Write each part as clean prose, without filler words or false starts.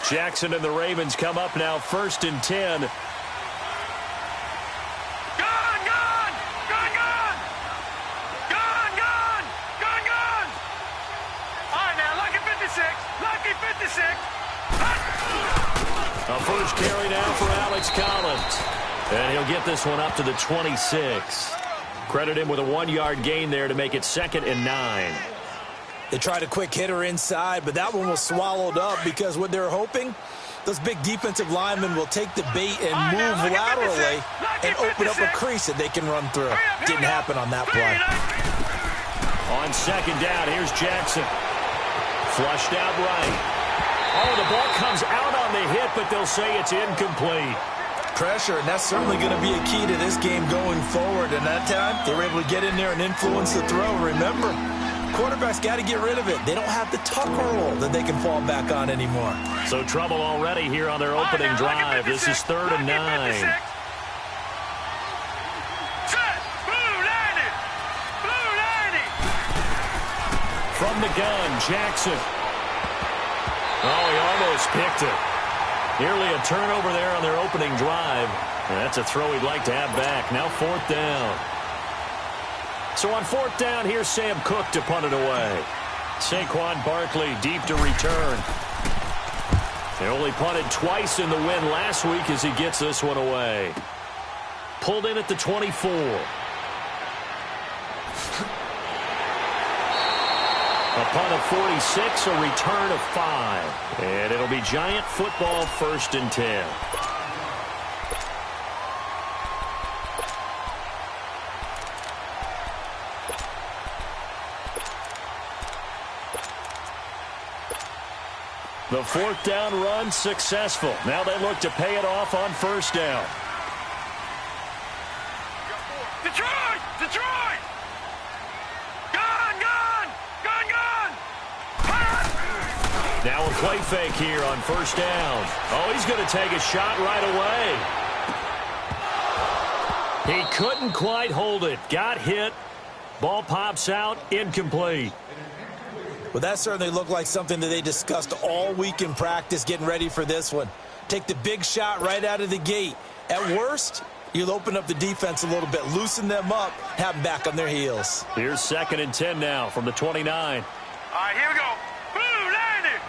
Jackson and the Ravens come up now 1st and 10. Gone! Gone! Gone! Gone! Gone! Gone! Gone! Gone! All right, now, lucky 56. Lucky 56. A first carry now for Alex Collins. And he'll get this one up to the 26. Credit him with a 1-yard gain there to make it 2nd and 9. They tried a quick hitter inside, but that one was swallowed up because what they're hoping, those big defensive linemen will take the bait and move laterally and open up a crease that they can run through. Didn't happen on that play. On 2nd down, here's Jackson. Flushed out right. Oh, the ball comes out on the hit, but they'll say it's incomplete. Pressure, and that's certainly going to be a key to this game going forward. And that time, they were able to get in there and influence the throw. Remember, quarterbacks got to get rid of it. They don't have the tuck roll that they can fall back on anymore. So trouble already here on their opening drive. This is 3rd and 9. From the gun, Jackson. Oh, he almost picked it. Nearly a turnover there on their opening drive. And that's a throw he'd like to have back. Now 4th down. So on 4th down, here's Sam Cook to punt it away. Saquon Barkley deep to return. They only punted twice in the win last week as he gets this one away. Pulled in at the 24. A punt of 46, a return of 5. And it'll be Giant football 1st and 10. The 4th down run successful. Now they look to pay it off on 1st down. Detroit! Detroit! Gone! Gone! Gone! Gone! Now a play fake here on 1st down. Oh, he's going to take a shot right away. He couldn't quite hold it. Got hit. Ball pops out. Incomplete. Well, that certainly looked like something that they discussed all week in practice getting ready for this one. Take the big shot right out of the gate. At worst, you'll open up the defense a little bit, loosen them up, have them back on their heels. Here's 2nd and 10 now from the 29. All right, here we go. Blue landed.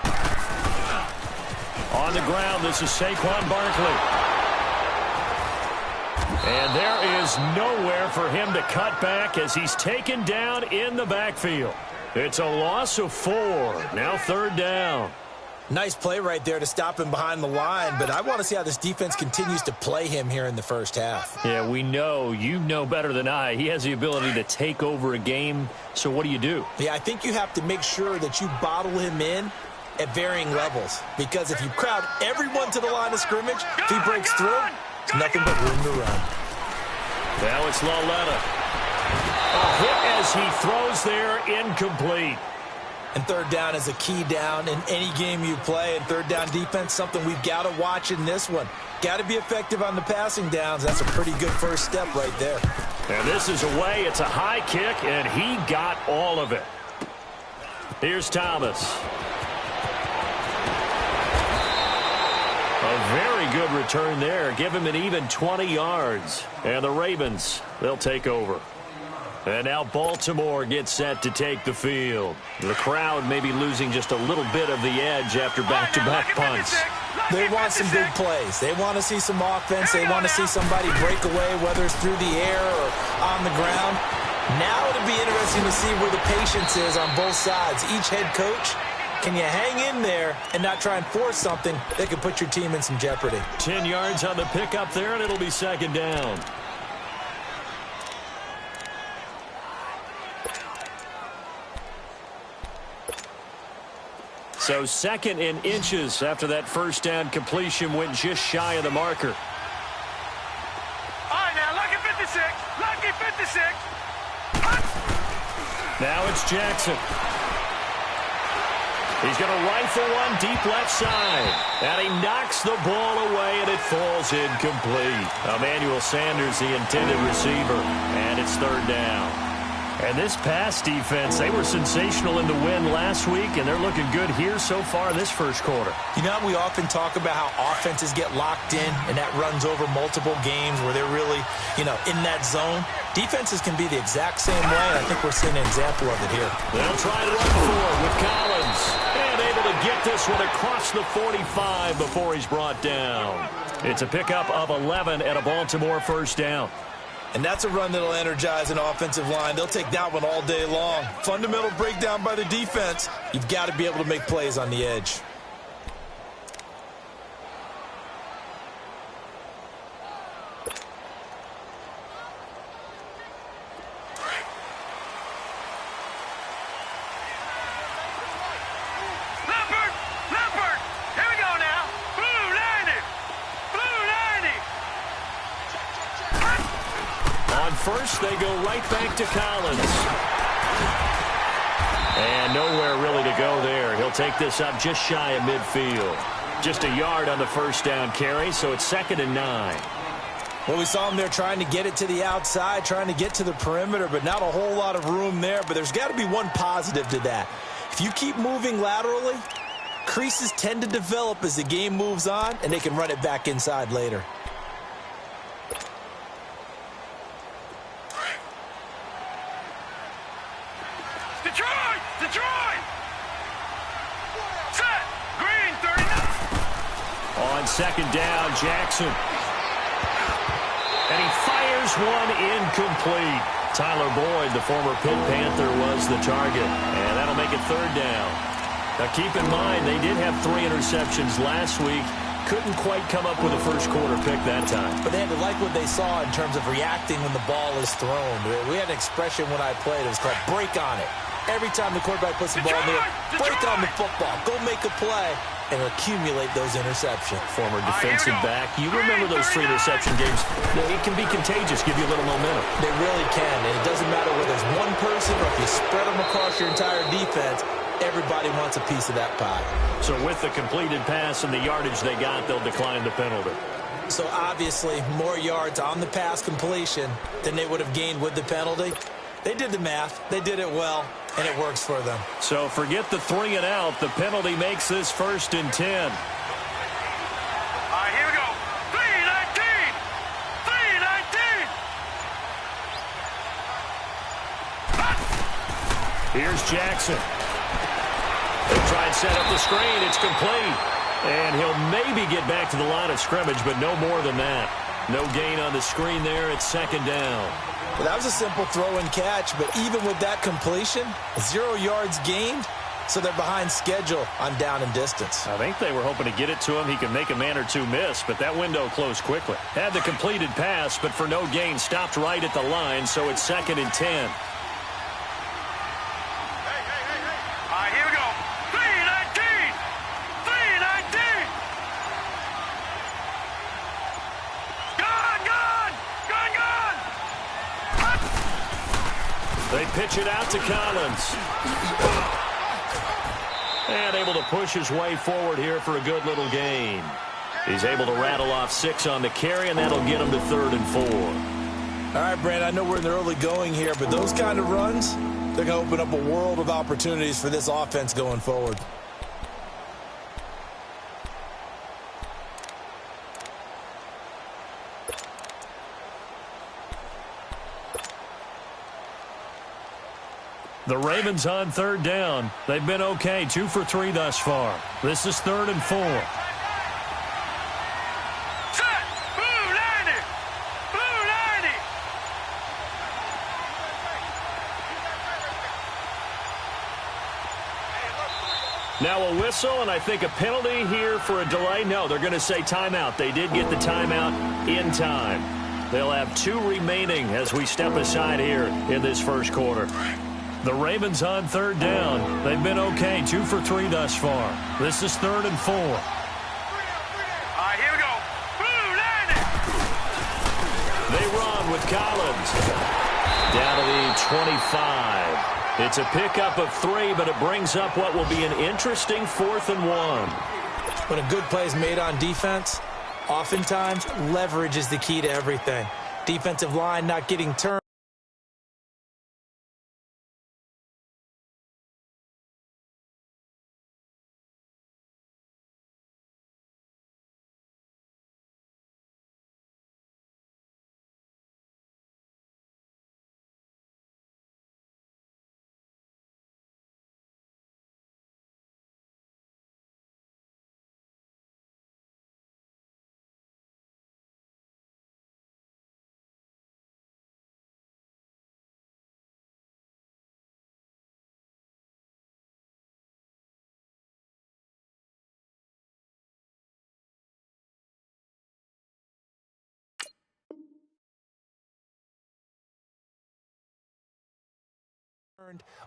On the ground, this is Saquon Barkley. And there is nowhere for him to cut back as he's taken down in the backfield. It's a loss of 4. Now 3rd down. Nice play right there to stop him behind the line, but I want to see how this defense continues to play him here in the first half. Yeah, we know. You know better than I. He has the ability to take over a game, so what do? Yeah, I think you have to make sure that you bottle him in at varying levels, because if you crowd everyone to the line of scrimmage, if he breaks through, there's nothing but room to run. Now it's Laletta. A hit as he throws there, incomplete. And 3rd down is a key down in any game you play. And 3rd down defense, something we've got to watch in this one. Got to be effective on the passing downs. That's a pretty good first step right there. And this is away. It's a high kick, and he got all of it. Here's Thomas. A very good return there. Give him an even 20 yards. And the Ravens, they'll take over. And now Baltimore gets set to take the field. The crowd may be losing just a little bit of the edge after back-to-back punts. They want some big plays. They want to see some offense. They want to see somebody break away, whether it's through the air or on the ground. Now it'll be interesting to see where the patience is on both sides. Each head coach, can you hang in there and not try and force something that could put your team in some jeopardy? 10 yards on the pickup there, and it'll be 2nd down. So 2nd in inches after that 1st down completion went just shy of the marker. All right, now, lucky 56. Lucky 56. Now it's Jackson. He's going to rifle one deep left side. And he knocks the ball away, and it falls incomplete. Emmanuel Sanders, the intended receiver, and it's 3rd down. And this pass defense, they were sensational in the win last week, and they're looking good here so far this first quarter. You know, we often talk about how offenses get locked in, and that runs over multiple games where they're really, in that zone. Defenses can be the exact same way, and I think we're seeing an example of it here. They'll try to run for it with Collins. And able to get this one across the 45 before he's brought down. It's a pickup of 11 and a Baltimore first down. And that's a run that'll energize an offensive line. They'll take that one all day long. Fundamental breakdown by the defense. You've got to be able to make plays on the edge. First, they go right back to Collins. And nowhere really to go there. He'll take this up just shy of midfield. Just a yard on the first down carry, so it's 2nd and 9. Well, we saw him there trying to get it to the outside, trying to get to the perimeter, but not a whole lot of room there. But there's got to be one positive to that. If you keep moving laterally, creases tend to develop as the game moves on, and they can run it back inside later. Detroit! Set! Green, 39! On 2nd down, Jackson. And he fires one incomplete. Tyler Boyd, the former Pitt Panther, was the target. And that'll make it 3rd down. Now keep in mind, they did have 3 interceptions last week. Couldn't quite come up with a first quarter pick that time. But they had to like what they saw in terms of reacting when the ball is thrown. We had an expression when I played. It was called break on it. Every time the quarterback puts the ball in there, break on the football. Go make a play and accumulate those interceptions. Former defensive back. You remember those 3 interception games. It can be contagious, give you a little momentum. They really can, and it doesn't matter whether it's one person or if you spread them across your entire defense. Everybody wants a piece of that pie. So with the completed pass and the yardage they got, they'll decline the penalty. So obviously, more yards on the pass completion than they would have gained with the penalty. They did the math. They did it well, and it works for them. So forget the 3 and out. The penalty makes this 1st and 10. All right, here we go. 3-19. 3-19. Here's Jackson. They'll try and set up the screen. It's complete. And he'll maybe get back to the line of scrimmage, but no more than that. No gain on the screen there. It's 2nd down. Well, that was a simple throw and catch, but even with that completion, 0 yards gained, so they're behind schedule on down and distance. I think they were hoping to get it to him. He could make a man or 2 miss, but that window closed quickly. Had the completed pass, but for no gain, stopped right at the line, so it's 2nd and 10. They pitch it out to Collins. And able to push his way forward here for a good little gain. He's able to rattle off 6 on the carry, and that'll get him to 3rd and 4. All right, Brand, I know we're in the early going here, but those kind of runs, they're going to open up a world of opportunities for this offense going forward. The Ravens on 3rd down. They've been okay, 2 for 3 thus far. This is 3rd and 4. Set! Blue 90! Blue 90! Now a whistle, and I think a penalty here for a delay. No, they're going to say timeout. They did get the timeout in time. They'll have 2 remaining as we step aside here in this first quarter. The Ravens on 3rd down. They've been okay, 2 for 3 thus far. This is 3rd and 4. All right, here we go. Blue 90! They run with Collins. Down to the 25. It's a pickup of 3, but it brings up what will be an interesting 4th and 1. When a good play is made on defense, oftentimes leverage is the key to everything. Defensive line not getting turned.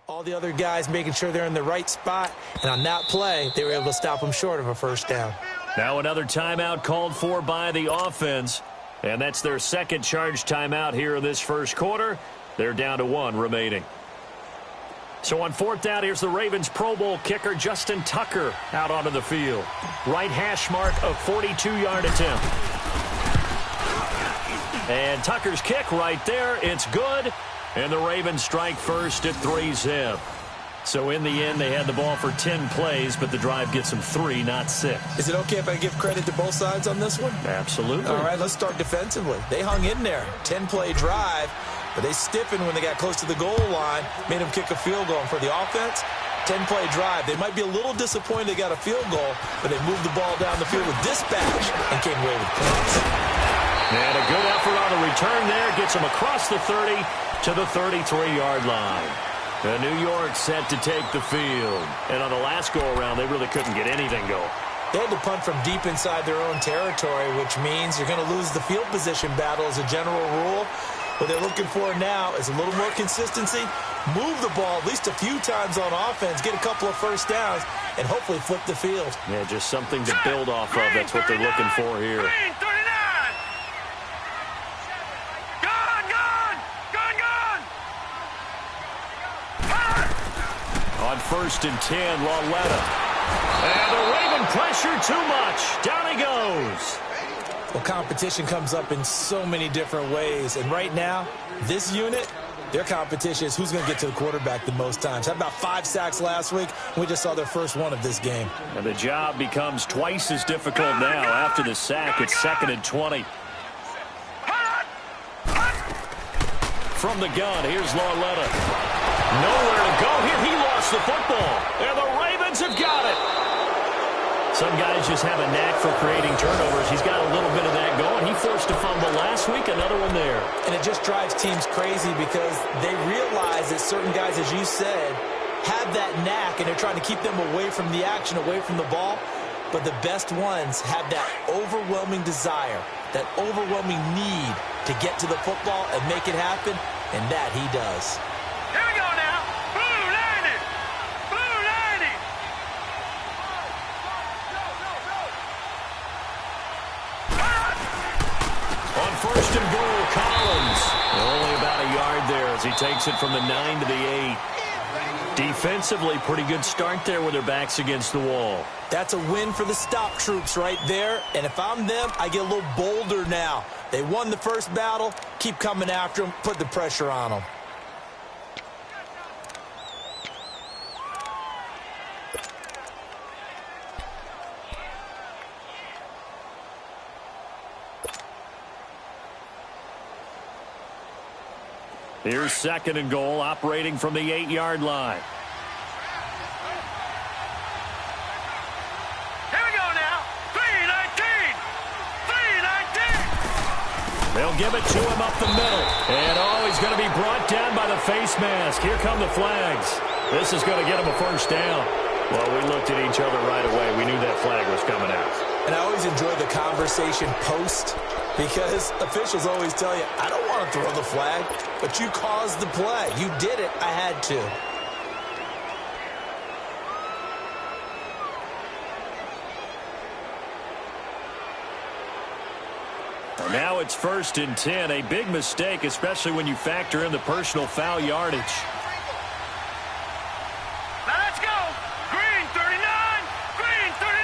All the other guys making sure they're in the right spot, and on that play, they were able to stop them short of a first down. Now another timeout called for by the offense, and that's their second charge timeout here in this first quarter. They're down to 1 remaining. So on 4th down, here's the Ravens Pro Bowl kicker Justin Tucker out onto the field. Right hash mark of 42-yard attempt. And Tucker's kick right there. It's good. And the Ravens strike first at 3-zip. So in the end, they had the ball for 10 plays, but the drive gets them 3, not 6. Is it okay if I give credit to both sides on this one? Absolutely. All right, let's start defensively. They hung in there. 10-play drive, but they stiffened when they got close to the goal line, made them kick a field goal. And for the offense, 10-play drive. They might be a little disappointed they got a field goal, but they moved the ball down the field with dispatch and came away with points. And a good effort on the return there. Gets them across the 30 to the 33-yard line. And New York set to take the field. And on the last go-around, they really couldn't get anything going. They had to punt from deep inside their own territory, which means you're going to lose the field position battle as a general rule. What they're looking for now is a little more consistency, move the ball at least a few times on offense, get a couple of first downs, and hopefully flip the field. Yeah, just something to build off of. That's what they're looking for here. Green 39. On 1st and 10, Lauletta. And the Raven pressure too much. Down he goes. Well, competition comes up in so many different ways. And right now, this unit, their competition is who's going to get to the quarterback the most times. Had about 5 sacks last week, and we just saw their first one of this game. And the job becomes twice as difficult now. After the sack, it's 2nd and 20. From the gun, here's Lauletta. Nowhere to go here. He lost the football. And the Ravens have got it. Some guys just have a knack for creating turnovers. He's got a little bit of that going. He forced a fumble last week, another one there. And it just drives teams crazy because they realize that certain guys, as you said, have that knack, and they're trying to keep them away from the action, away from the ball. But the best ones have that overwhelming desire, that overwhelming need to get to the football and make it happen, and that he does. Here we go now. Blue 90. Blue 90. On 1st and goal, Collins. Only about a yard there as he takes it from the 9 to the 8. Defensively, pretty good start there with their backs against the wall. That's a win for the stop troops right there. And if I'm them, I get a little bolder now. They won the first battle. Keep coming after them. Put the pressure on them. Here's 2nd and goal, operating from the 8-yard line. Here we go now. 319. 319. They'll give it to him up the middle. And, he's going to be brought down by the face mask. Here come the flags. This is going to get him a first down. Well, we looked at each other right away. We knew that flag was coming out. And I always enjoy the conversation post because officials always tell you, I don't want to throw the flag, but you caused the play. You did it. I had to. Now it's 1st and 10. A big mistake, especially when you factor in the personal foul yardage. Now let's go. Green 39. Green 39.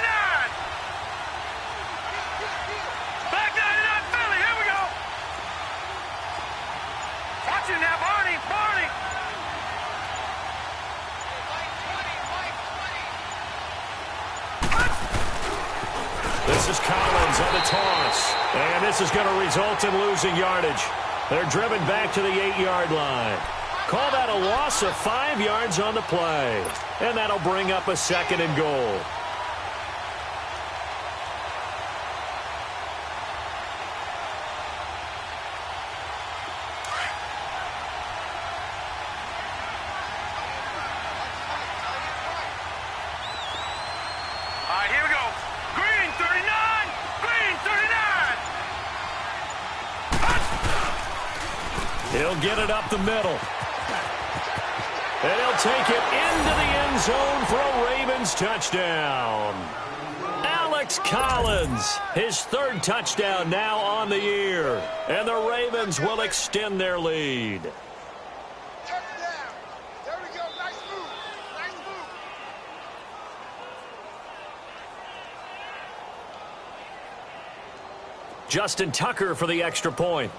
Back 99 Philly. Here we go. Watch it now, Barney. Barney. This is Collins on the toss. And this is going to result in losing yardage. They're driven back to the 8-yard line. Call that a loss of 5 yards on the play. And that'll bring up a 2nd and goal. All right, here we go. Green 39. Green 39. He'll get it up the middle. And he'll take it into the end zone for a Ravens touchdown. Alex Collins, his third touchdown now on the year. And the Ravens will extend their lead. Touchdown. There we go. Nice move. Nice move. Justin Tucker for the extra point.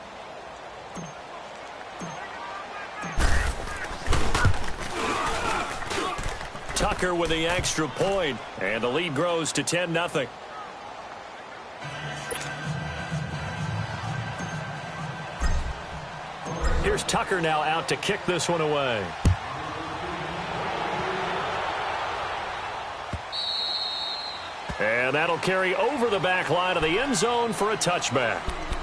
Tucker with the extra point, and the lead grows to 10-0. Here's Tucker now out to kick this one away. And that'll carry over the back line of the end zone for a touchback.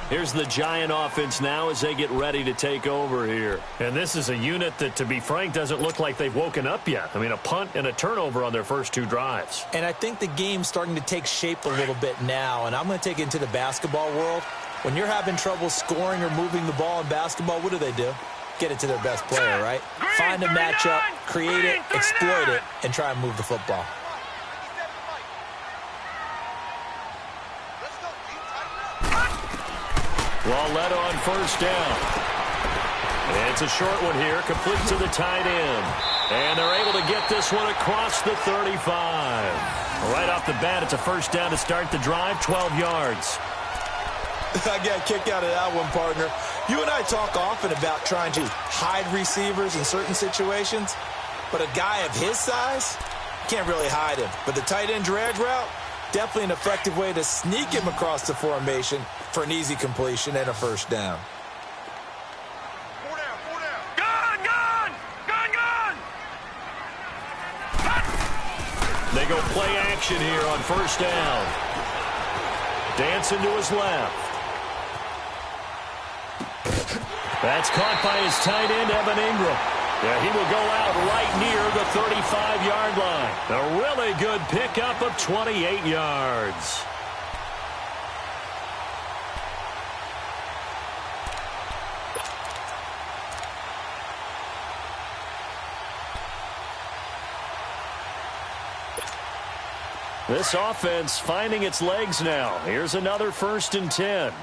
Here's the Giant offense now as they get ready to take over here. And this is a unit that, to be frank, doesn't look like they've woken up yet. I mean, a punt and a turnover on their first two drives. And I think the game's starting to take shape a little bit now, and I'm going to take it into the basketball world. When you're having trouble scoring or moving the ball in basketball, what do? Get it to their best player, right? Find a matchup, create it, exploit it, and try and move the football. Led on first down. And it's a short one here, complete to the tight end. And they're able to get this one across the 35. Right off the bat, it's a first down to start the drive, 12 yards. I got a kick out of that one, partner. You and I talk often about trying to hide receivers in certain situations, but a guy of his size, can't really hide him. But the tight end drag route, definitely an effective way to sneak him across the formation for an easy completion and a first down. Four down, four down. Gun, gun! Gun, gun! They go play action here on first down. Dancing to his left. That's caught by his tight end, Evan Ingram. Yeah, he will go out right near the 35-yard line. A really good pickup of 28 yards. This offense finding its legs now. Here's another 1st and 10.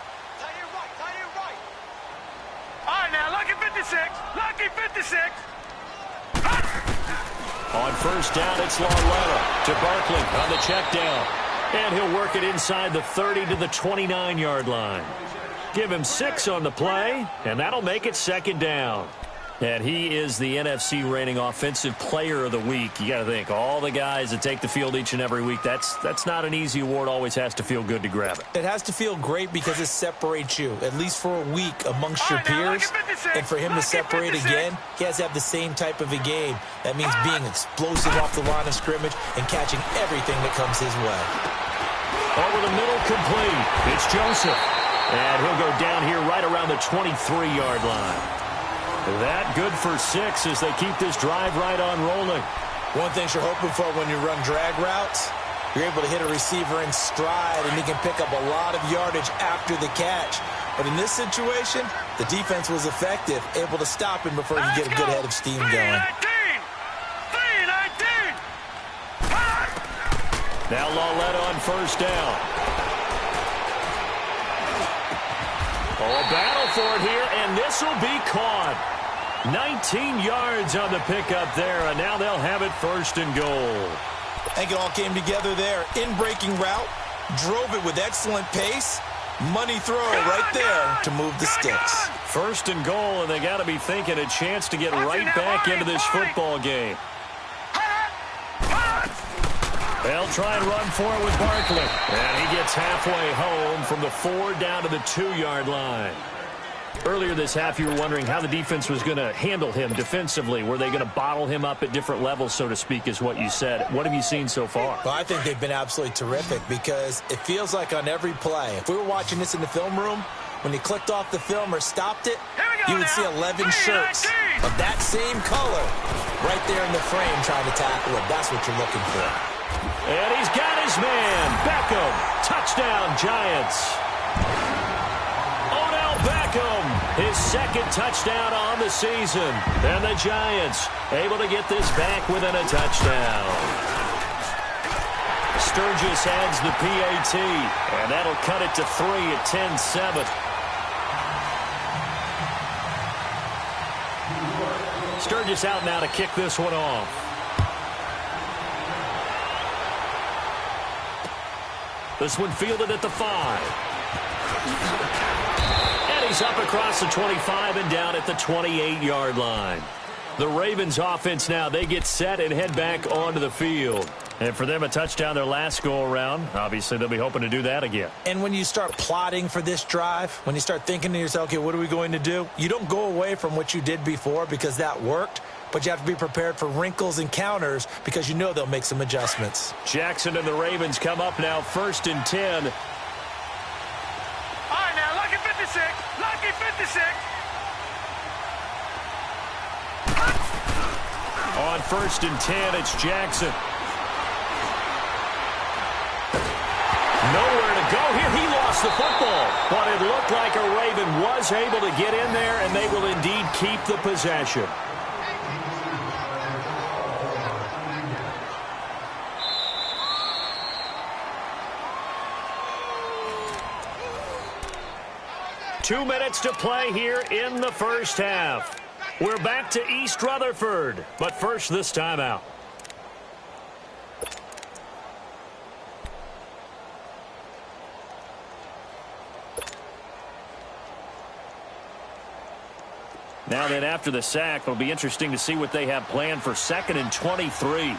All right, now, lucky 56. Lucky 56. On first down, it's Lauletta to Barkley on the check down. And he'll work it inside the 30 to the 29-yard line. Give him 6 on the play, and that'll make it 2nd down. And he is the NFC reigning offensive player of the week. You got to think, all the guys that take the field each and every week, that's not an easy award. Always has to feel good to grab it. It has to feel great because it separates you, at least for a week, amongst your peers. And for him to separate again, he has to have the same type of a game. That means being explosive off the line of scrimmage and catching everything that comes his way. Over the middle, complete. It's Joseph. And he'll go down here right around the 23-yard line. That good for 6 as they keep this drive right on rolling. One thing you're hoping for when you run drag routes, you're able to hit a receiver in stride and he can pick up a lot of yardage after the catch. But in this situation, the defense was effective, able to stop him before you get a good head of steam going. 3-19. Now Lauletta on first down. Oh, a battle for it here, and this will be caught. 19 yards on the pickup there, and now they'll have it 1st and goal. I think it all came together there. In-breaking route, drove it with excellent pace. Money throw right there to move the sticks. 1st and goal, and they got to be thinking a chance to get right back into this football game. They'll try and run for it with Barkley. And he gets halfway home from the 4 down to the 2-yard line. Earlier this half, you were wondering how the defense was going to handle him defensively. Were they going to bottle him up at different levels, so to speak, is what you said. What have you seen so far? Well, I think they've been absolutely terrific because it feels like on every play, if we were watching this in the film room, when he clicked off the film or stopped it, you would see 11 shirts of that same color right there in the frame trying to tackle him. That's what you're looking for. And he's got his man, Beckham. Touchdown, Giants. Odell Beckham, his second touchdown on the season. And the Giants able to get this back within a touchdown. Sturgis adds the PAT, and that'll cut it to 3 at 10-7. Sturgis out now to kick this one off. This one fielded at the 5. And he's up across the 25 and down at the 28-yard line. The Ravens offense now, they get set and head back onto the field. And for them, a touchdown their last go-around. Obviously, they'll be hoping to do that again. And when you start plotting for this drive, when you start thinking to yourself, okay, what are we going to do? You don't go away from what you did before because that worked, but you have to be prepared for wrinkles and counters because you know they'll make some adjustments. Jackson and the Ravens come up now 1st and 10. All right, now, lucky 56. Lucky 56. On 1st and 10, it's Jackson. Nowhere to go here. He lost the football. But it looked like a Raven was able to get in there, and they will indeed keep the possession. Two minutes to play here in the first half. We're back to East Rutherford, but first this timeout. Now then, after the sack, it'll be interesting to see what they have planned for 2nd and 23. All right,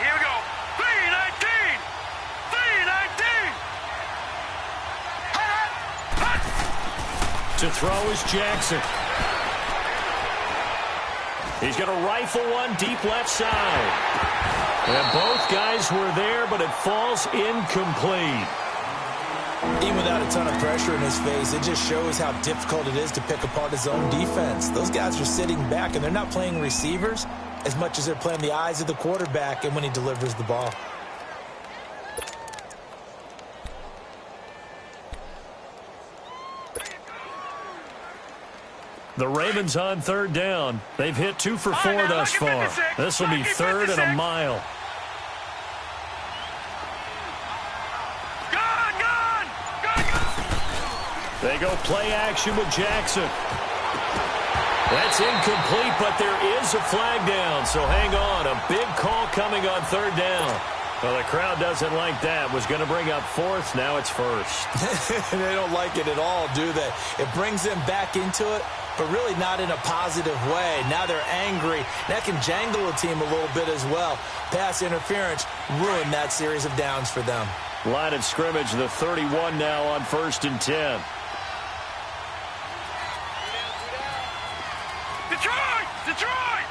here we go. 3-19. 3-19. To throw is Jackson. He's going to rifle one deep left side. And both guys were there, but it falls incomplete. Even without a ton of pressure in his face, it just shows how difficult it is to pick apart his own defense. Those guys are sitting back, and they're not playing receivers as much as they're playing the eyes of the quarterback and when he delivers the ball. The Ravens on 3rd down. They've hit 2 for 4 thus far. This will be 3rd and a mile. They go play action with Jackson. That's incomplete, but there is a flag down, so hang on. A big call coming on 3rd down. Well, the crowd doesn't like that. Was going to bring up 4th. Now it's 1st. They don't like it at all, do they? It brings them back into it, but really not in a positive way. Now they're angry. That can jangle a team a little bit as well. Pass interference ruined that series of downs for them. Line of scrimmage, the 31 now on 1st and 10. Detroit!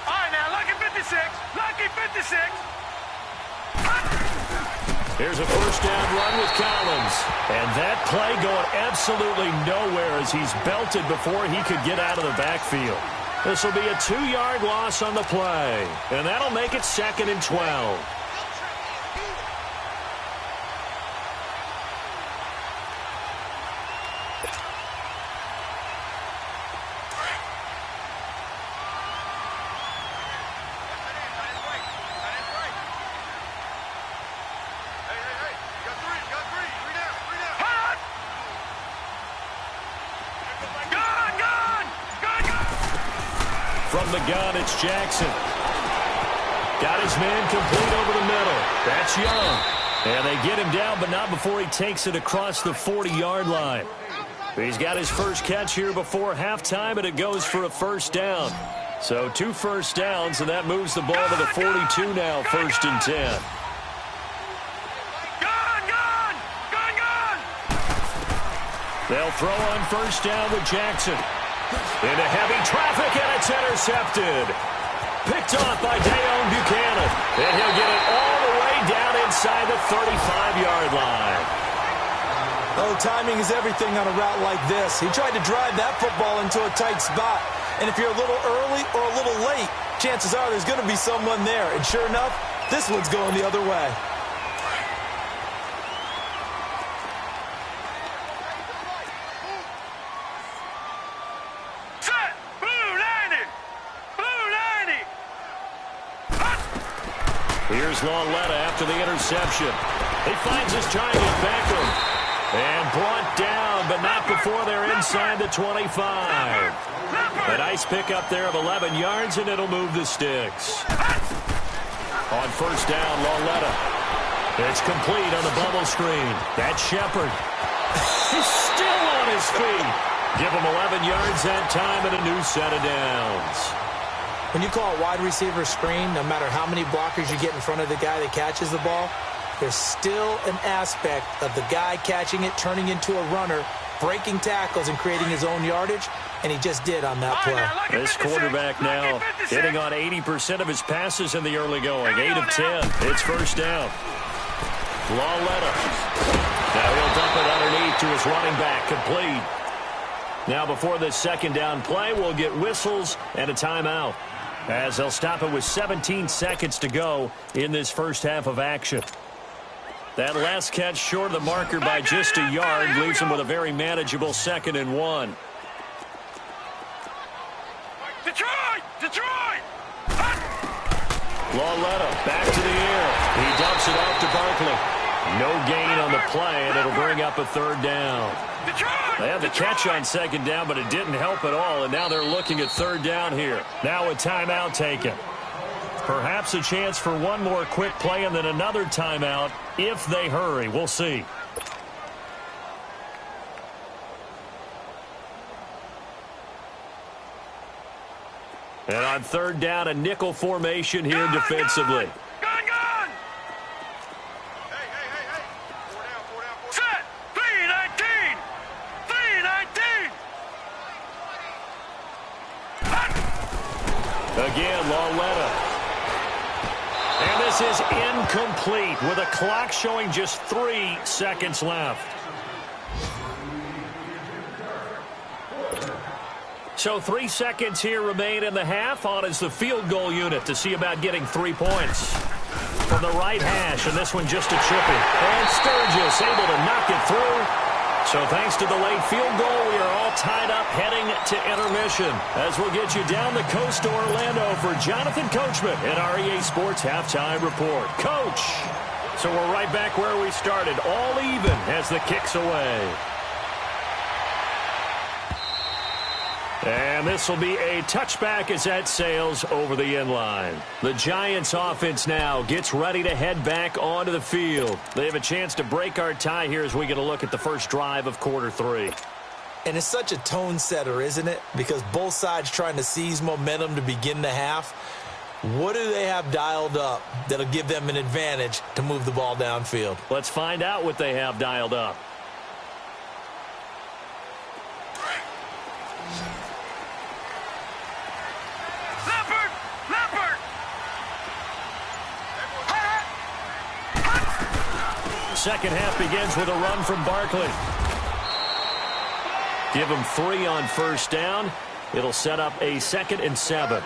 All right, now, lucky 56. Lucky 56. Here's a first down run with Collins. And that play going absolutely nowhere as he's belted before he could get out of the backfield. This will be a 2-yard loss on the play. And that'll make it 2nd and 12. From the gun, it's Jackson. Got his man complete over the middle. That's Young. And they get him down, but not before he takes it across the 40-yard line. He's got his first catch here before halftime, and it goes for a first down. So 2 first downs, and that moves the ball to the 42 now, 1st and 10. They'll throw on first down with Jackson. Into heavy traffic, and it's intercepted. Picked off by Dayon Buchanan. And he'll get it all the way down inside the 35-yard line. Oh, timing is everything on a route like this. He tried to drive that football into a tight spot. And if you're a little early or a little late, chances are there's going to be someone there. And sure enough, this one's going the other way. Here's Lauletta after the interception. He finds his giant Beckham. And brought down, but not before they're inside the 25. A nice pickup there of 11 yards, and it'll move the sticks. On first down, Lauletta. It's complete on the bubble screen. That's Shepard. He's still on his feet. Give him 11 yards that time and a new set of downs. When you call a wide receiver screen, no matter how many blockers you get in front of the guy that catches the ball, there's still an aspect of the guy catching it, turning into a runner, breaking tackles and creating his own yardage, and he just did on that play. This quarterback now hitting on 80% of his passes in the early going. 8 of 10. It's first down. Lauletta. Now he'll dump it underneath to his running back, complete. Now before this second down play, we'll get whistles and a timeout, as they'll stop it with 17 seconds to go in this first half of action. That last catch short of the marker by just a yard leaves him with a very manageable 2nd and 1. Detroit! Detroit! Lauletta back to the air. He dumps it off to Barkley. No gain on the play, and it'll bring up a 3rd down. They had the catch on 2nd down, but it didn't help at all, and now they're looking at 3rd down here. Now a timeout taken. Perhaps a chance for one more quick play and then another timeout if they hurry. We'll see. And on 3rd down, a nickel formation here defensively. Gun! Hey. Four down. Set! 3-19! 3-19! Again, Lauletta. And this is incomplete with a clock showing just 3 seconds left. So 3 seconds here remain in the half. On is the field goal unit to see about getting 3 points. From the right hash, and this one just a chippy. And Sturgis able to knock it through. So thanks to the late field goal, we are all tied up heading to intermission, as we'll get you down the coast to Orlando for Jonathan Coachman in our EA Sports Halftime Report. Coach! So we're right back where we started, all even as the kick's away. And this will be a touchback as that sails over the inline. The Giants offense now gets ready to head back onto the field. They have a chance to break our tie here as we get a look at the first drive of quarter 3. And it's such a tone setter, isn't it? Because both sides trying to seize momentum to begin the half. What do they have dialed up that'll give them an advantage to move the ball downfield? Let's find out what they have dialed up. Second half begins with a run from Barkley. Give him 3 on first down. It'll set up a 2nd and 7.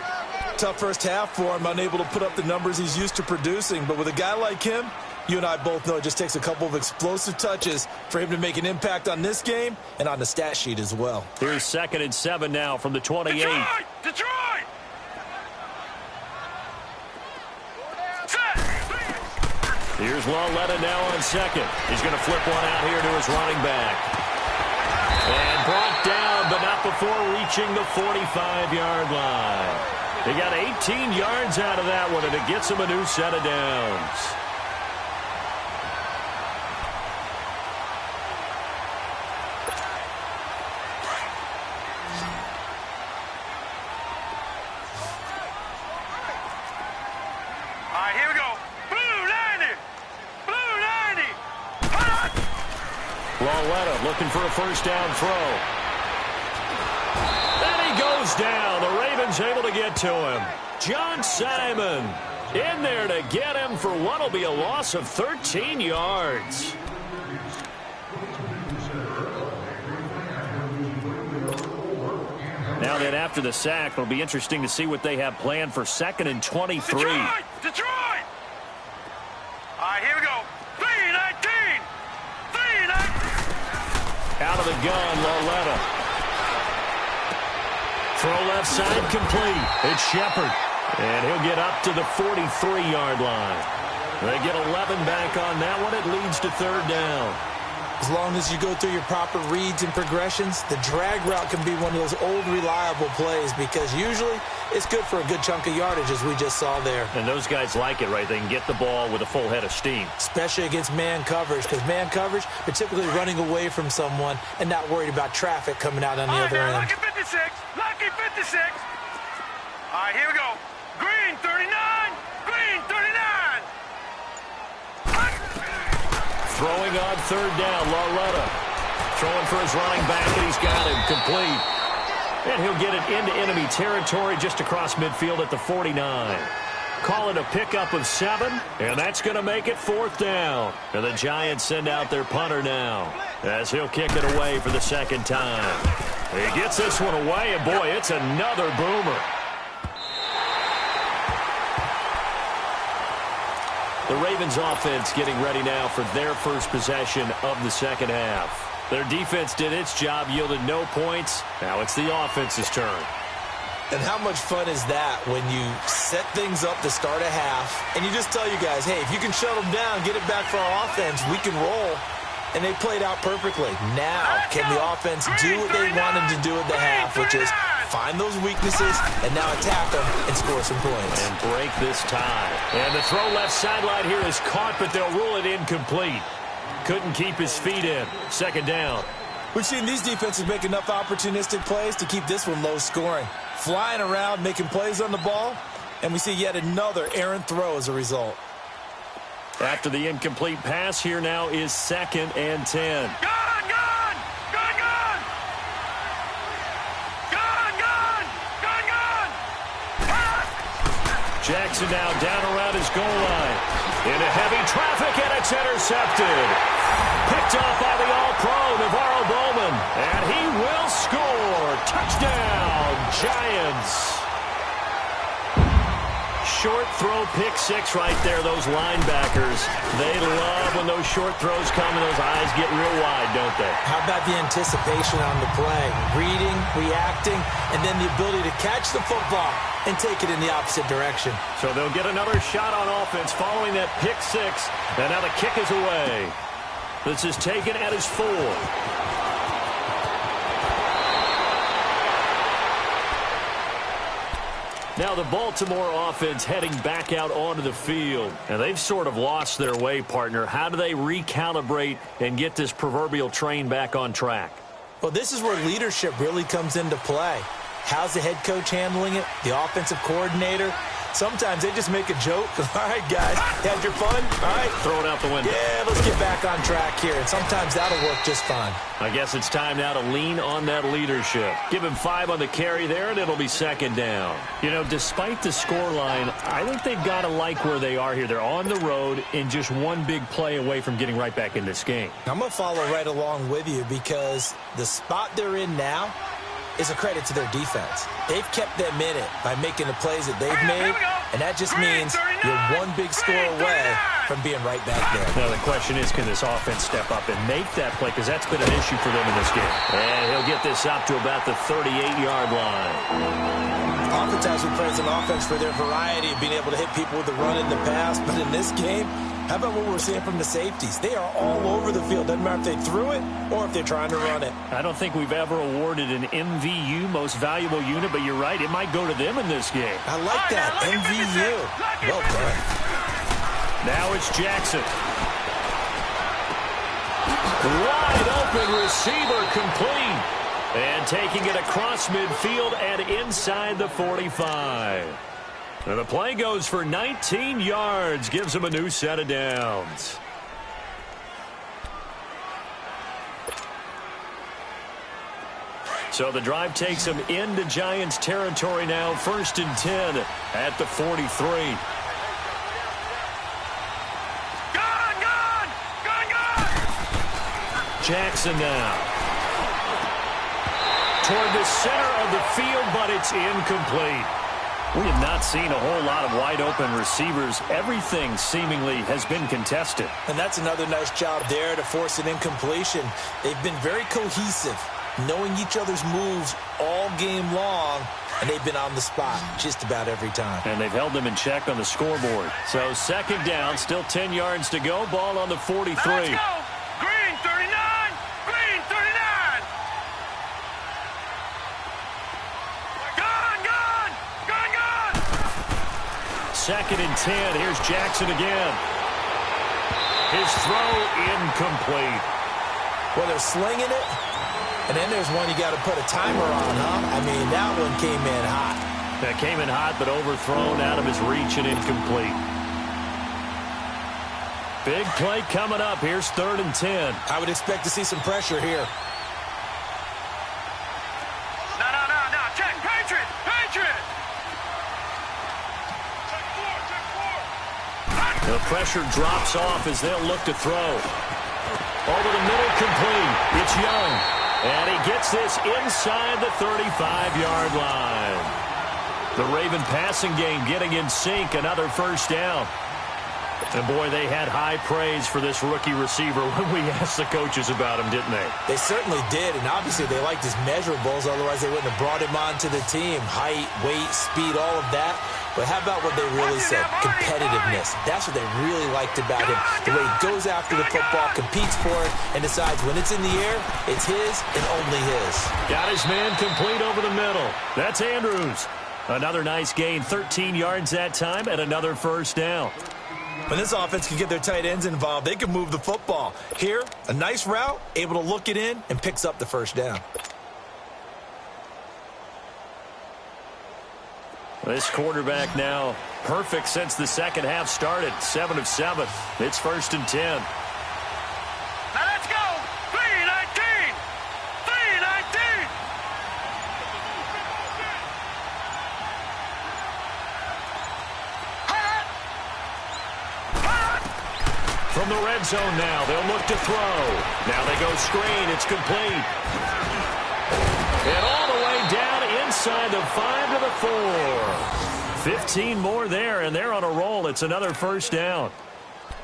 Tough first half for him, unable to put up the numbers he's used to producing. But with a guy like him, you and I both know it just takes a couple of explosive touches for him to make an impact on this game and on the stat sheet as well. Here's 2nd and 7 now from the 28. Detroit! Here's Lauletta now on 2nd. He's going to flip one out here to his running back. And brought down, but not before reaching the 45-yard line. He got 18 yards out of that one, and it gets him a new set of downs. All right, here we go. Lauletta looking for a first down throw. And he goes down. The Ravens able to get to him. John Simon in there to get him for what will be a loss of 13 yards. Now then, after the sack, it'll be interesting to see what they have planned for 2nd and 23. Detroit! All right, here we go. 3-19! Out of the gun, Lauletta. Throw left side complete. It's Shepard. And he'll get up to the 43-yard line. They get 11 back on that one. It leads to third down. As long as you go through your proper reads and progressions, the drag route can be one of those old reliable plays because usually it's good for a good chunk of yardage, as we just saw there. And those guys like it, right? They can get the ball with a full head of steam. Especially against man coverage, because man coverage, they're typically running away from someone and not worried about traffic coming out on the other end. Lucky 56. Lucky 56. All right, here we go. Green 39. Green 39. Throwing on third down, Loretta. Throwing for his running back, and he's got him complete. And he'll get it into enemy territory just across midfield at the 49. Call it a pickup of 7, and that's going to make it fourth down. And the Giants send out their punter now as he'll kick it away for the second time. He gets this one away, and boy, it's another boomer. The Ravens offense getting ready now for their first possession of the second half. Their defense did its job, yielded no points. Now it's the offense's turn. And how much fun is that when you set things up to start a half and you just tell you guys, hey, if you can shut them down, get it back for our offense, we can roll. And they played out perfectly. Now, can the offense do what they wanted to do at the half, which is find those weaknesses and now attack them and score some points. And break this tie. And the throw left sideline here is caught, but they'll rule it incomplete. Couldn't keep his feet in. Second down. We've seen these defenses make enough opportunistic plays to keep this one low scoring. Flying around, making plays on the ball, and we see yet another errant throw as a result. After the incomplete pass, here now is 2nd and 10. Gone! Gone! Gone! Gone! Gone! Gone! Gone! Gone! Jackson now down around his goal line. Into heavy traffic, and it's intercepted. Picked up by the All-Pro, Navarro Bowman. And he will score. Touchdown, Giants. Short throw, pick 6 right there, those linebackers. They love when those short throws come and those eyes get real wide, don't they? How about the anticipation on the play? Reading, reacting, and then the ability to catch the football and take it in the opposite direction. So they'll get another shot on offense following that pick 6. And now the kick is away. This is taken at his 4. Now the Baltimore offense heading back out onto the field. And they've sort of lost their way, partner. How do they recalibrate and get this proverbial train back on track? Well, this is where leadership really comes into play. How's the head coach handling it? The offensive coordinator? Sometimes they just make a joke. All right, guys, had your fun? All right. Throw it out the window. Yeah, let's get back on track here. And sometimes that'll work just fine. I guess it's time now to lean on that leadership. Give him 5 on the carry there, and it'll be second down. You know, despite the scoreline, I think they've got to like where they are here. They're on the road and just one big play away from getting right back in this game. I'm going to follow right along with you because the spot they're in now is a credit to their defense. They've kept them in it by making the plays that they've made, and that just means you're one big score away from being right back there. Now the question is, can this offense step up and make that play? Because that's been an issue for them in this game. And he'll get this up to about the 38-yard line. Oftentimes we praise an offense for their variety of being able to hit people with the run in the pass, but in this game, how about what we're seeing from the safeties? They are all over the field. Doesn't matter if they threw it or if they're trying to run it. I don't think we've ever awarded an MVU, most valuable unit, but you're right, it might go to them in this game. I like that, MVU. Well done. Now it's Jackson. Wide open receiver complete. And taking it across midfield and inside the 45. And the play goes for 19 yards, gives him a new set of downs. So the drive takes him into Giants territory now, 1st and 10 at the 43. Jackson now. Toward the center of the field, but it's incomplete. We have not seen a whole lot of wide-open receivers. Everything seemingly has been contested. And that's another nice job there to force an incompletion. They've been very cohesive knowing each other's moves all game long, and they've been on the spot just about every time. And they've held them in check on the scoreboard. So second down, still 10 yards to go. Ball on the 43. Let's go. Green 39. Green 39. Gone. Second and 10. Here's Jackson again. His throw incomplete. Well, they're slinging it, and then there's one you got to put a timer on, huh? I mean, that one came in hot. That came in hot, but overthrown out of his reach and incomplete. Big play coming up. Here's third and 10. I would expect to see some pressure here. No. Check. Patriot. The pressure drops off as they'll look to throw. Over the middle, complete. It's Young. And he gets this inside the 35-yard line. The Raven passing game getting in sync. Another first down. And, boy, they had high praise for this rookie receiver when we asked the coaches about him, didn't they? They certainly did, and obviously they liked his measurables. Otherwise, they wouldn't have brought him onto the team. Height, weight, speed, all of that. But how about what they really said? Competitiveness. That's what they really liked about him. The way he goes after the football, competes for it, and decides when it's in the air, it's his and only his. Got his man complete over the middle. That's Andrews. Another nice gain, 13 yards that time, and another first down. When this offense can get their tight ends involved, they can move the football. Here, a nice route, able to look it in, and picks up the first down. This quarterback now perfect since the second half started. 7 of 7. It's first and 10. Now let's go. 3-19. From the red zone now, they'll look to throw. Now they go screen. It's complete. And all the way down inside the 5 to the 4. 15 more there, and they're on a roll. It's another first down.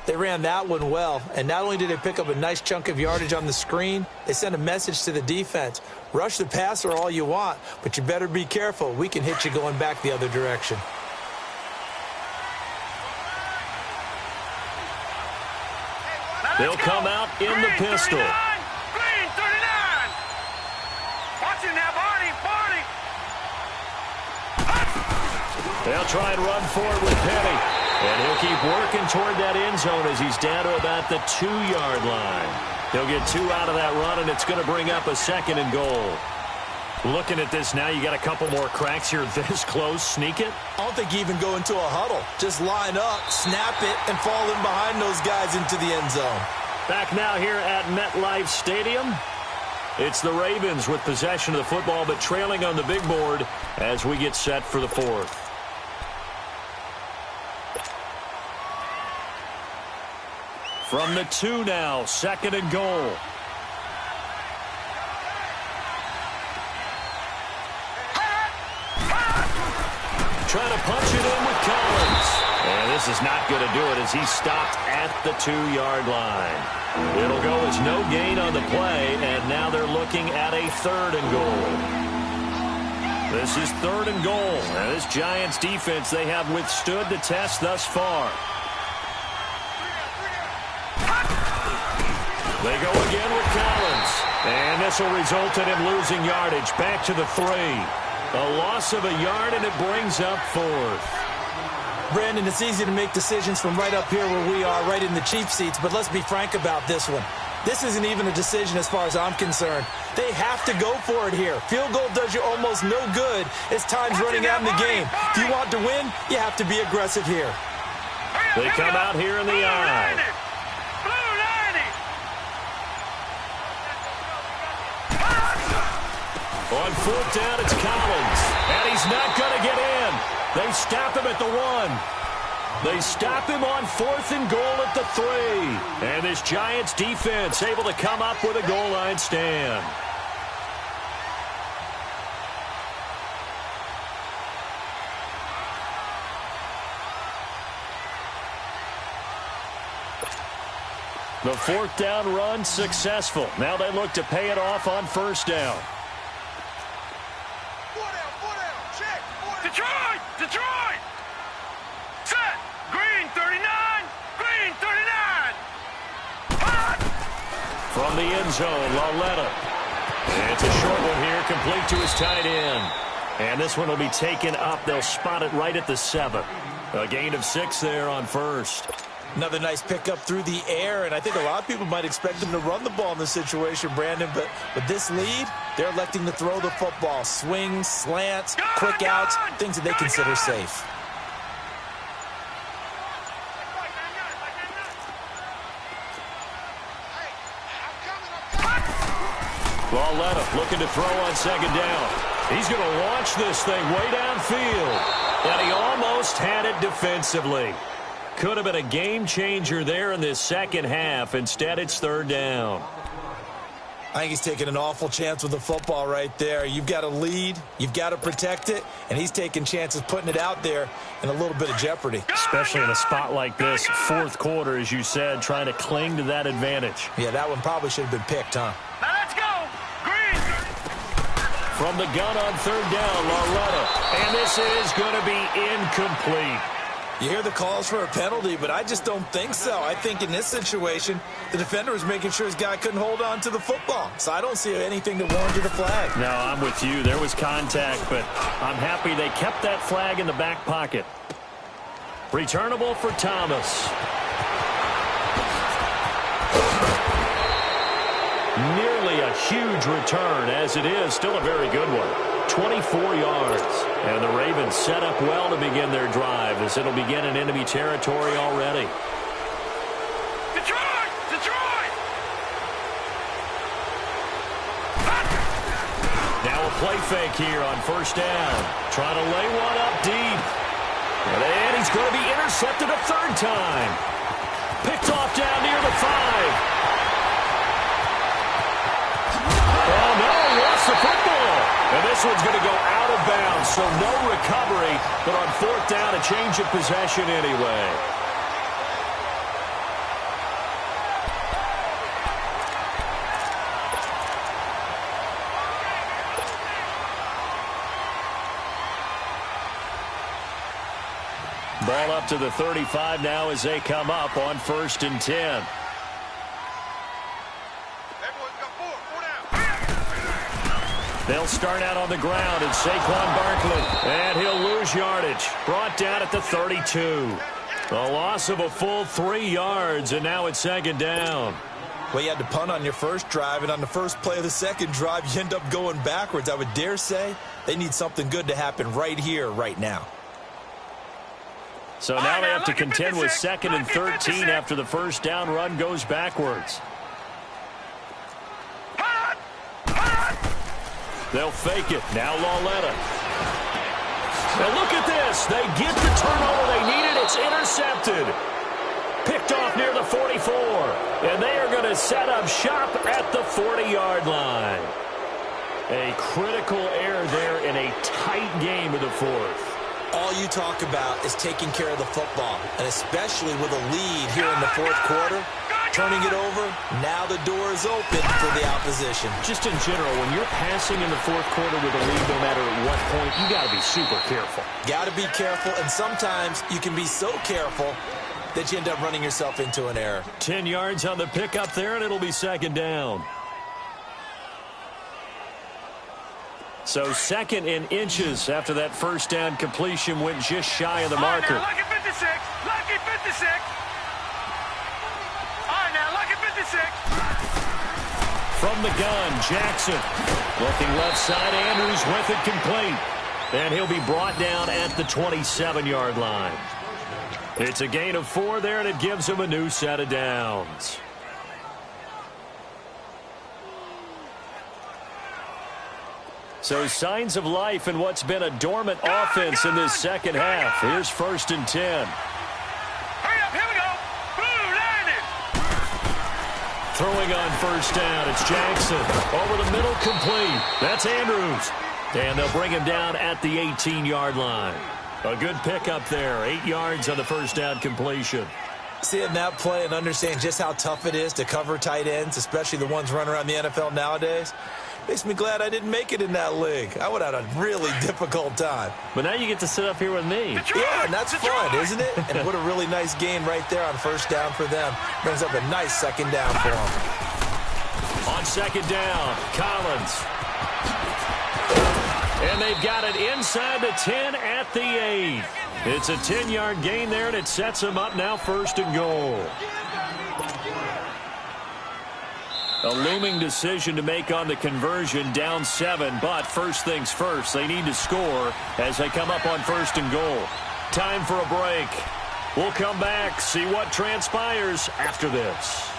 They ran that one well, and not only did they pick up a nice chunk of yardage on the screen, they sent a message to the defense. Rush the passer all you want, but you better be careful. We can hit you going back the other direction. They'll come out in the pistol. Green 39. Watch it now, Barney. They'll try and run forward with Penny. And he'll keep working toward that end zone as he's down to about the 2-yard line. He'll get 2 out of that run, and it's going to bring up a second and goal. Looking at this now, you got a couple more cracks here this close. Sneak it? I don't think you even go into a huddle. Just line up, snap it, and fall in behind those guys into the end zone. Back now here at MetLife Stadium. It's the Ravens with possession of the football, but trailing on the big board as we get set for the fourth. From the 2 now, second and goal. Trying to punch it in with Collins. And this is not going to do it as he's stopped at the 2-yard line. It'll go as no gain on the play, and now they're looking at a third and goal. This is third and goal. Now this Giants defense, they have withstood the test thus far. They go again with Collins. And this will result in him losing yardage. Back to the 3. A loss of a yard, and it brings up fourth. Brandon, it's easy to make decisions from right up here where we are, right in the cheap seats, but let's be frank about this one. This isn't even a decision as far as I'm concerned. They have to go for it here. Field goal does you almost no good as time's running out in the game. If you want to win, you have to be aggressive here. They come out here in the eye. On fourth down, it's Collins. And he's not going to get in. They stop him at the 1. They stop him on fourth and goal at the 3. And this Giants defense able to come up with a goal line stand. The fourth down run successful. Now they look to pay it off on first down. Four down, check. Detroit! Detroit! Set! Green 39! Green 39! Hot! From the end zone, Lauletta. It's a short one here, complete to his tight end. And this one will be taken up. They'll spot it right at the 7. A gain of 6 there on first. Another nice pickup through the air, and I think a lot of people might expect them to run the ball in this situation, Brandon, but with this lead, they're electing to throw the football. Swings, slants, quick outs, things that they consider safe. Lauletta looking to throw on second down. He's going to launch this thing way downfield, and he almost had it defensively. Could have been a game changer there in this second half. Instead, it's third down. I think he's taking an awful chance with the football right there. You've got to lead, you've got to protect it, and he's taking chances putting it out there in a little bit of jeopardy. Especially in a spot like this, fourth quarter, as you said, trying to cling to that advantage. Yeah, that one probably should have been picked, huh? Now let's go! Green! From the gun on third down, Lauletta. And this is going to be incomplete. You hear the calls for a penalty, but I just don't think so. I think in this situation, the defender was making sure his guy couldn't hold on to the football. So I don't see anything that warranted a flag. No, I'm with you. There was contact, but I'm happy they kept that flag in the back pocket. Returnable for Thomas. Nearly a huge return, as it is still a very good one. 24 yards. And the Ravens set up well to begin their drive, as it'll begin in enemy territory already. Detroit! Detroit! Now a play fake here on first down. Trying to lay one up deep. And he's going to be intercepted a third time. Picked off down near the 5. Oh, no, he lost the football. And this one's going to go out of bounds, so no recovery, but on fourth down, a change of possession anyway. Ball up to the 35 now as they come up on 1st and 10. They'll start out on the ground, and Saquon Barkley, and he'll lose yardage. Brought down at the 32. A loss of a full 3 yards, and now it's second down. Well, you had to punt on your first drive, and on the first play of the second drive, you end up going backwards. I would dare say they need something good to happen right here, right now. So now they have to contend with 2nd and 13 after the first down run goes backwards. They'll fake it. Now Lauletta. Now look at this. They get the turnover they needed. It's intercepted. Picked off near the 44. And they are going to set up shop at the 40-yard line. A critical error there in a tight game of the fourth. All you talk about is taking care of the football, and especially with a lead here in the fourth quarter. Turning it over, now the door is open for the opposition. Just in general, when you're passing in the fourth quarter with a lead, no matter at what point, you got to be super careful. Got to be careful, and sometimes you can be so careful that you end up running yourself into an error. 10 yards on the pickup there, and it'll be second down. So 2nd in inches after that first down completion went just shy of the marker. All right, now, lucky 56. Lucky 56. From the gun, Jackson. Looking left side, Andrews with it complete. And he'll be brought down at the 27-yard line. It's a gain of 4 there, and it gives him a new set of downs. So signs of life in what's been a dormant offense in this second half. Here's 1st and 10. Throwing on first down, it's Jackson. Over the middle, complete. That's Andrews. And they'll bring him down at the 18-yard line. A good pickup there. 8 yards on the first down completion. Seeing that play and understanding just how tough it is to cover tight ends, especially the ones running around the NFL nowadays, makes me glad I didn't make it in that league. I would have had a really difficult time. But now you get to sit up here with me. Yeah, and that's fun, isn't it? And what a really nice gain right there on first down for them. Brings up a nice second down for them. On second down, Collins. And they've got it inside the 10 at the 8. It's a 10-yard gain there, and it sets them up now first and goal. A looming decision to make on the conversion, down 7, but first things first, they need to score as they come up on first and goal. Time for a break. We'll come back, see what transpires after this.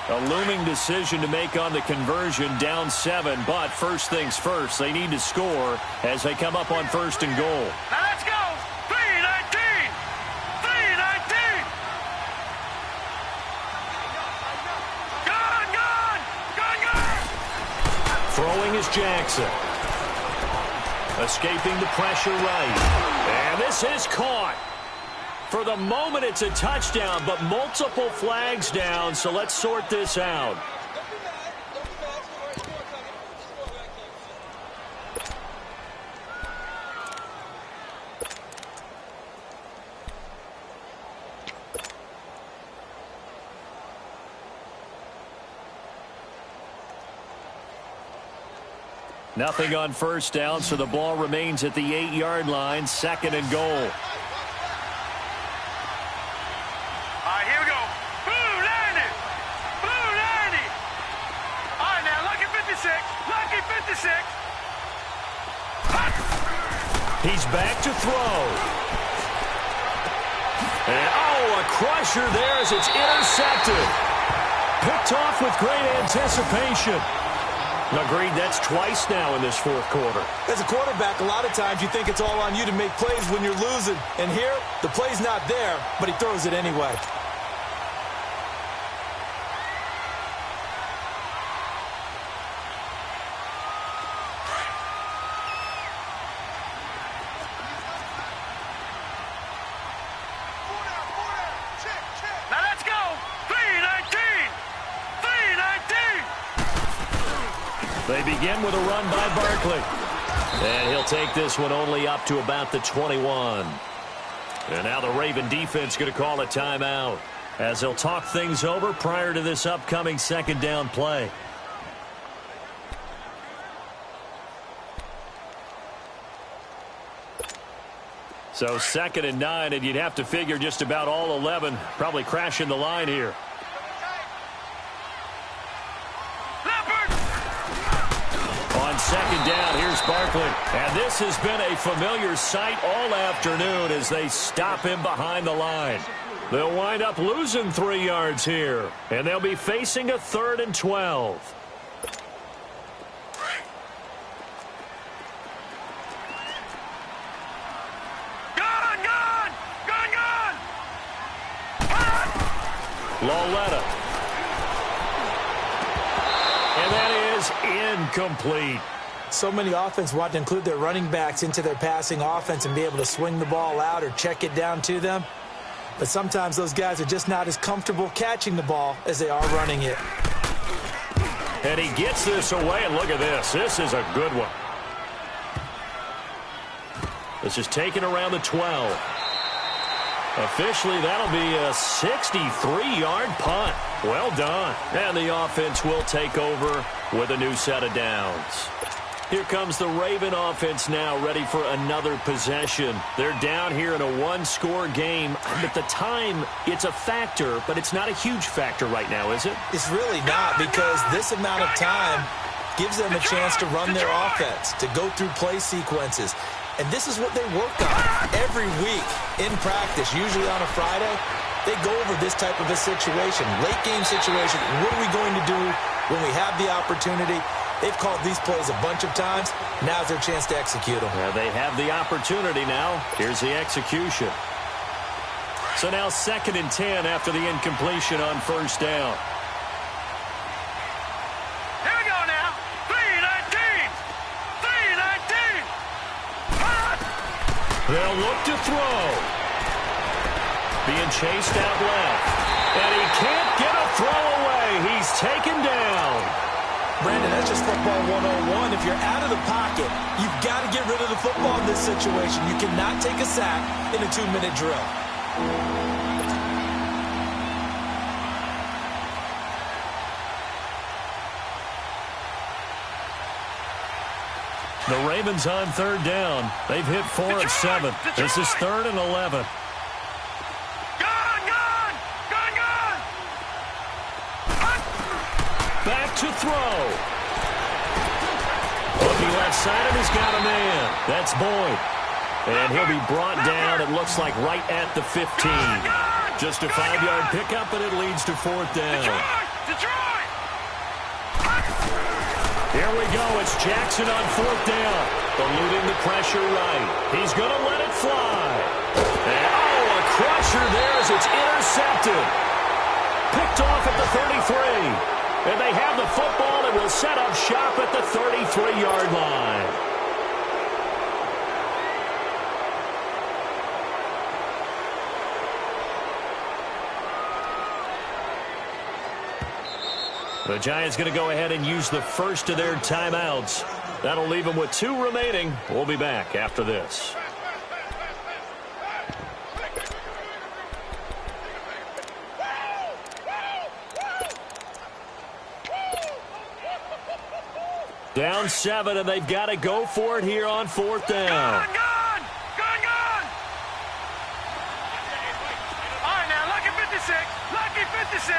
A looming decision to make on the conversion, down 7, but first things first, they need to score as they come up on first and goal. Now let's go! 3-19! 3-19! Gone! Gone! Gone! Gone! Throwing is Jackson. Escaping the pressure right. And this is caught. For the moment, it's a touchdown, but multiple flags down, so let's sort this out. Nothing on first down, so the ball remains at the 8-yard line, second and goal. He's back to throw. And, a crusher there as it's intercepted. Picked off with great anticipation. Agreed, that's twice now in this fourth quarter. As a quarterback, a lot of times you think it's all on you to make plays when you're losing. And here, the play's not there, but he throws it anyway. They begin with a run by Barkley. And he'll take this one only up to about the 21. And now the Raven defense going to call a timeout as they'll talk things over prior to this upcoming second down play. So 2nd and 9, and you'd have to figure just about all 11 probably crashing the line here. On second down, here's Barkley. And this has been a familiar sight all afternoon as they stop him behind the line. They'll wind up losing 3 yards here, and they'll be facing a 3rd and 12. Loletta. And that is incomplete. So many offenses want to include their running backs into their passing offense and be able to swing the ball out or check it down to them. But sometimes those guys are just not as comfortable catching the ball as they are running it. And he gets this away, and look at this. This is a good one. This is taken around the 12. Officially, that'll be a 63-yard punt. Well done. And the offense will take over with a new set of downs. Here comes the Raven offense now, ready for another possession. They're down here in a one-score game. At the time, it's a factor, but it's not a huge factor right now, is it? It's really not, because this amount of time gives them a chance to run their offense, to go through play sequences. And this is what they work on every week in practice, usually on a Friday. They go over this type of a situation, late-game situation. What are we going to do when we have the opportunity? They've called these plays a bunch of times. Now's their chance to execute them. They have the opportunity now. Here's the execution. So now 2nd and 10 after the incompletion on first down. Here we go now. 3-19. 3-19. They'll look to throw. being chased out left. And he can't get a throw away. He's taken down. Brandon, that's just football 101. If you're out of the pocket, you've got to get rid of the football in this situation. You cannot take a sack in a 2-minute drill. The Ravens on third down. They've hit 4 of 7. This is 3rd and 11. Back to throw. Looking left side, and he's got a man. That's Boyd. And he'll be brought down, it looks like, right at the 15. Just a 5-yard pickup, and it leads to 4th down. Here we go. It's Jackson on 4th down. Eluding the pressure right. He's going to let it fly. And, a crusher there as it's intercepted. Picked off at the 33. And they have the football and will set up shop at the 33-yard line. The Giants going to go ahead and use the first of their timeouts. That'll leave them with 2 remaining. We'll be back after this. Down 7, and they've got to go for it here on 4th down. Gone! All right, now, lucky 56. Lucky 56.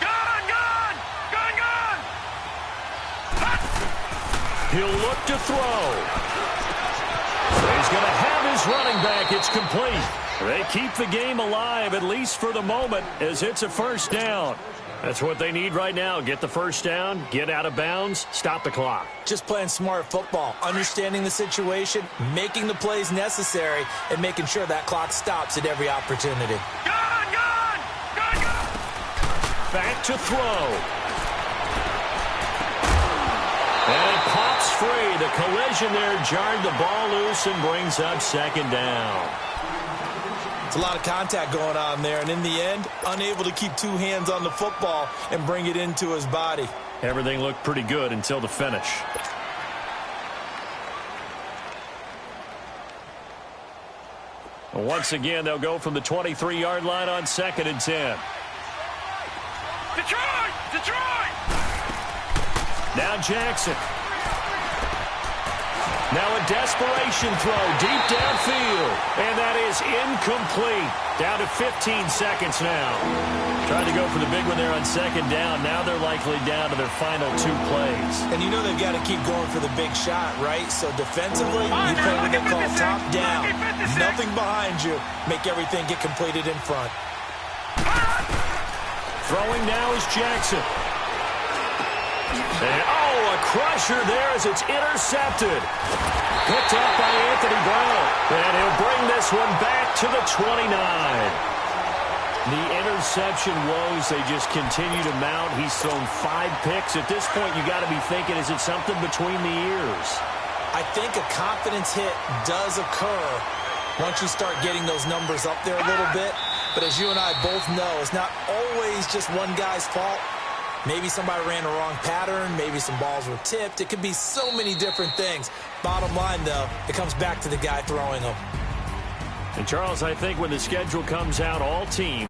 Gone! He'll look to throw. He's going to have his running back. It's complete. They keep the game alive, at least for the moment, as it's a 1st down. That's what they need right now. Get the 1st down, get out of bounds, stop the clock. Just playing smart football, understanding the situation, making the plays necessary, and making sure that clock stops at every opportunity. Gone! Back to throw. And it pops free. The collision there jarred the ball loose and brings up 2nd down. It's a lot of contact going on there, and in the end, unable to keep 2 hands on the football and bring it into his body. Everything looked pretty good until the finish. Once again, they'll go from the 23-yard line on 2nd and 10. Detroit! Now Jackson. Now a desperation throw deep downfield. And that is incomplete. Down to 15 seconds now. Trying to go for the big one there on 2nd down. Now they're likely down to their final 2 plays. And you know they've got to keep going for the big shot, right? So defensively, you play what they call top down. Nothing behind you. Make everything get completed in front. Throwing now is Jackson. And, a crusher there as it's intercepted. Picked up by Anthony Brown. And he'll bring this one back to the 29. The interception woes, they just continue to mount. He's thrown 5 picks. At this point, you got to be thinking, is it something between the ears? I think a confidence hit does occur once you start getting those numbers up there a little bit. But as you and I both know, it's not always just one guy's fault. Maybe somebody ran a wrong pattern. Maybe some balls were tipped. It could be so many different things. Bottom line, though, it comes back to the guy throwing them. And, Charles, I think when the schedule comes out, all teams